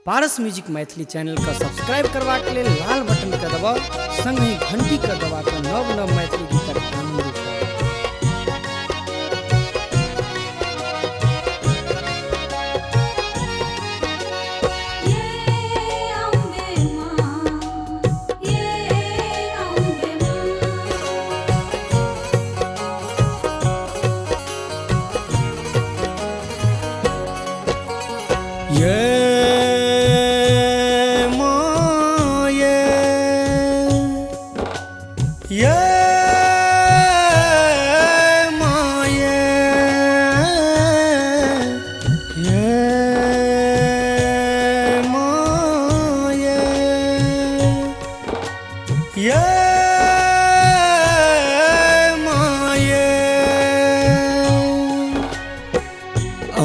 पारस music Maithili channel का subscribe करवा के लिए लाल बटन का दबाव संग ही घंटी का दबा कर नव नव मैथिली गीत आनंद उठाओ।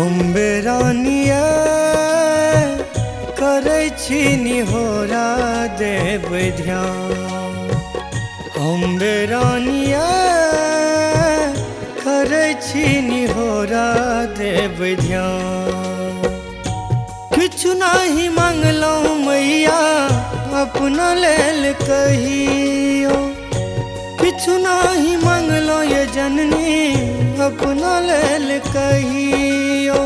अम्बेरानिया करै छी निहोरा देव ध्यान। अम्बेरानिया करै छी निहोरा देव ध्यान। किछु नहीं मांगलहुँ मैया अपना लेल कहियो, किछु नहीं मांगलहुँ ये जननी अपना लेल कहियो।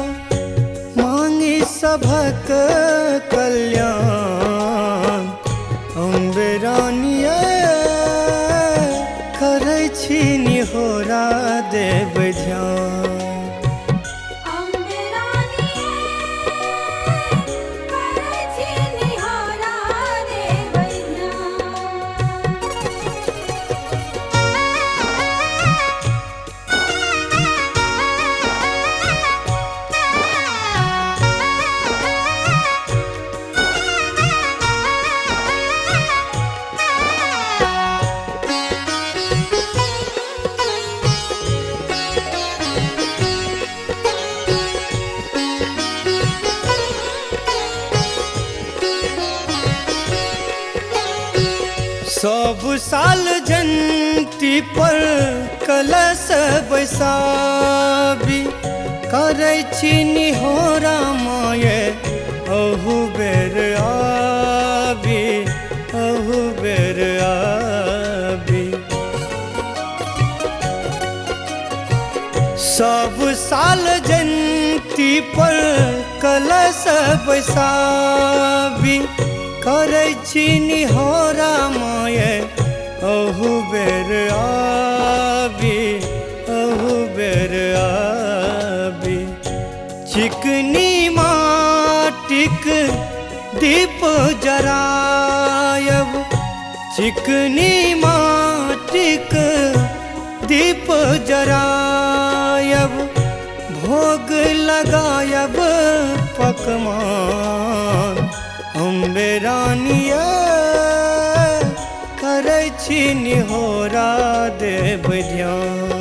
मांगी सभक कल्याण अम्बेरानिया करै छी निहोरा देव ध्यान। सब साल जयंती पर कलश बैसाबी करै छी निहोरा माये अहू बेर आबी, अहू बेर आबी। सब साल जयंती पर कलश बैसाबी करै छी निहोरा माये अहू बेर आबी, अहू बेर आबी। चिकनी माटिक दीप जरायब, चिकनी माटिक दीप जरायब। भोग लगायब पकवान अम्बेरानिया करै छी निहोरा देव ध्यान।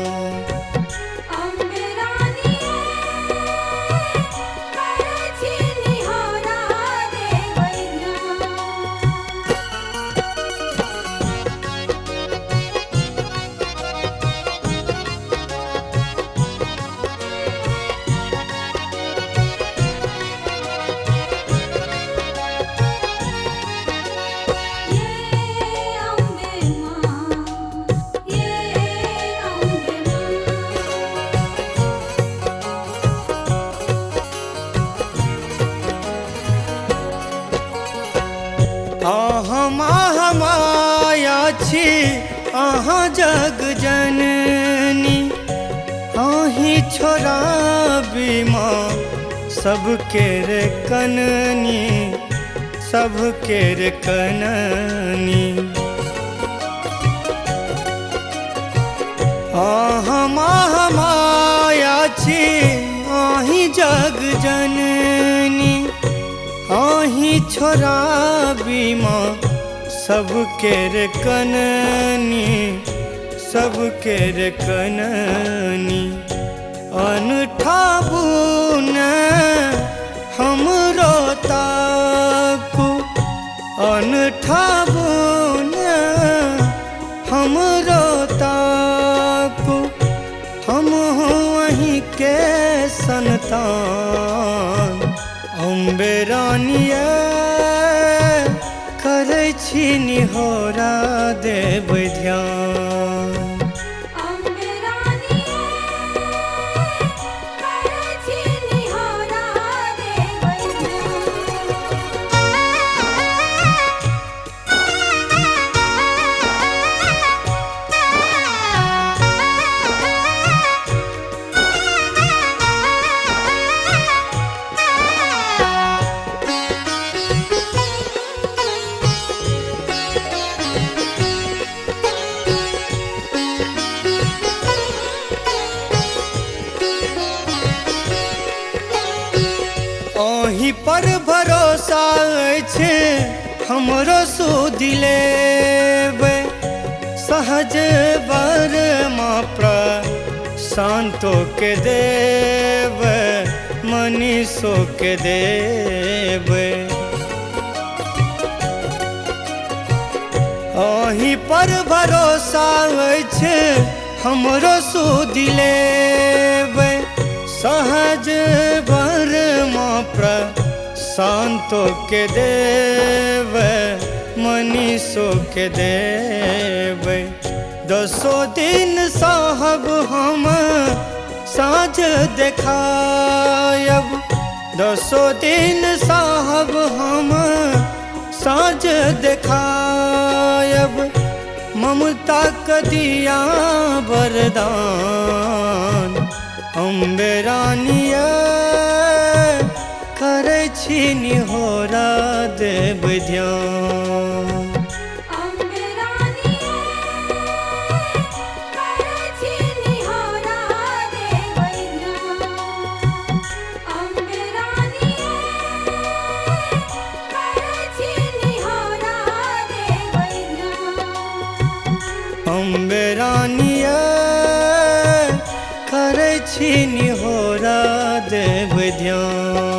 माया छी अहाँ जग जननी, अहीं छोड़ाबी माँ सबके रे कननी, सबके रे कननी। अहाँ माया छी अहीं जग जननी, अहीं छोड़ाबी माँ सबके रे कननी, सबके रे कननी। अनठाबू न हमरो ताकू, अनठाबू न हमरो ताकू। हम वहीं के संतान अम्बेरानिया छी निहोरा देव ध्यान। अहीं पर भरोसा अछि हमरो सुदिलेबै, सहज वर माँ शांतो के देव मनीषो के देव। अहीं पर भरोसा अछि हमरो सुदिलेबै, सहज वर माँ शांतो के देव मनीषो के देव। 10 दिन साहब हम साँझ देखायब, 10 दिन साहब हम साँझ देखायब, ममता क दिया वरदान। अम्बे रानिया करै छी निहोरा देव ध्यान। अम्बे रानिया करै छी निहोरा देव ध्यान।